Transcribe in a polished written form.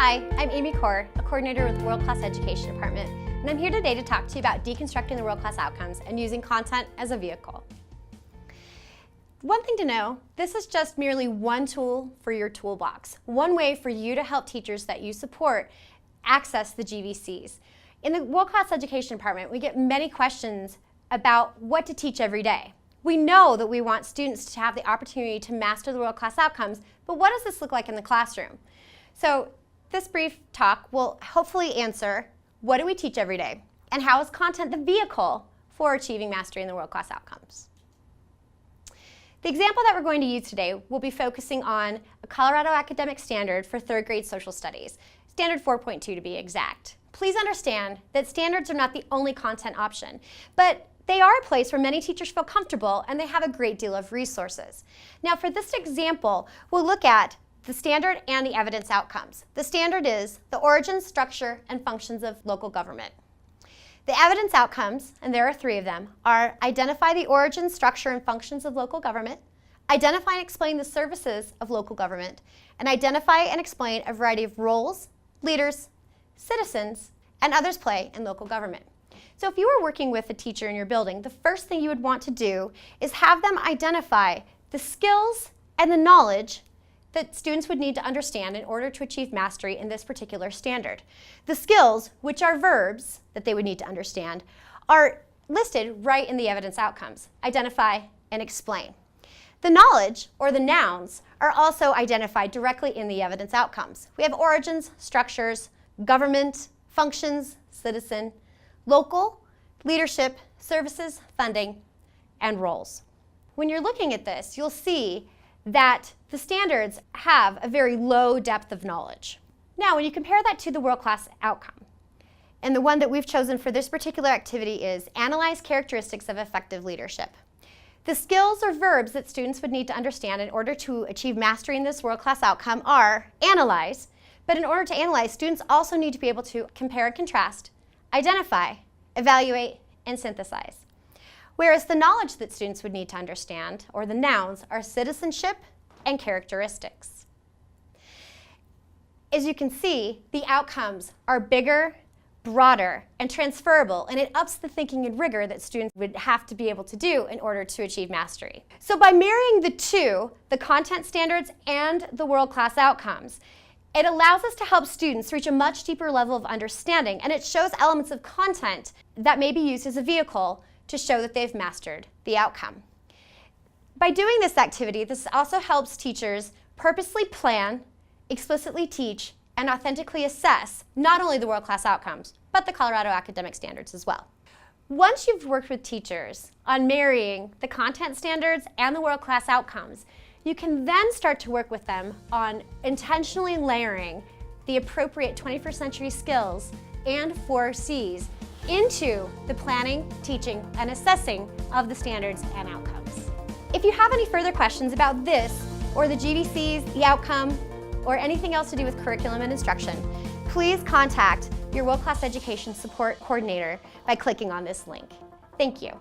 Hi, I'm Amy Kaur, a coordinator with the World Class Education Department, and I'm here today to talk to you about deconstructing the world class outcomes and using content as a vehicle. One thing to know, this is just merely one tool for your toolbox, one way for you to help teachers that you support access the GVCs. In the World Class Education Department, we get many questions about what to teach every day. We know that we want students to have the opportunity to master the world class outcomes, but what does this look like in the classroom? So this brief talk will hopefully answer what do we teach every day and how is content the vehicle for achieving mastery in the world class outcomes. The example that we're going to use today will be focusing on a Colorado academic standard for third grade social studies, standard 4.2 to be exact. Please understand that standards are not the only content option, but they are a place where many teachers feel comfortable and they have a great deal of resources. Now for this example, we'll look at the standard and the evidence outcomes. The standard is the origin, structure, and functions of local government. The evidence outcomes, and there are 3 of them, are identify the origin, structure, and functions of local government, identify and explain the services of local government, and identify and explain a variety of roles, leaders, citizens, and others play in local government. So if you were working with a teacher in your building, the first thing you would want to do is have them identify the skills and the knowledge that students would need to understand in order to achieve mastery in this particular standard. The skills, which are verbs that they would need to understand, are listed right in the evidence outcomes. Identify and explain. The knowledge, or the nouns, are also identified directly in the evidence outcomes. We have origins, structures, government, functions, citizen, local, leadership, services, funding, and roles. When you're looking at this, you'll see that the standards have a very low depth of knowledge. Now, when you compare that to the world-class outcome, and the one that we've chosen for this particular activity is analyze characteristics of effective leadership. The skills or verbs that students would need to understand in order to achieve mastery in this world-class outcome are analyze, but in order to analyze, students also need to be able to compare and contrast, identify, evaluate, and synthesize. Whereas the knowledge that students would need to understand, or the nouns, are citizenship and characteristics. As you can see, the outcomes are bigger, broader, and transferable, and it ups the thinking and rigor that students would have to be able to do in order to achieve mastery. So by marrying the two, the content standards and the world-class outcomes, it allows us to help students reach a much deeper level of understanding, and it shows elements of content that may be used as a vehicle to show that they've mastered the outcome. By doing this activity, this also helps teachers purposely plan, explicitly teach, and authentically assess not only the world-class outcomes, but the Colorado academic standards as well. Once you've worked with teachers on marrying the content standards and the world-class outcomes, you can then start to work with them on intentionally layering the appropriate 21st century skills and 4 C's into the planning, teaching, and assessing of the standards and outcomes. If you have any further questions about this, or the GVCs, the outcome, or anything else to do with curriculum and instruction, please contact your World Class Education Support Coordinator by clicking on this link. Thank you.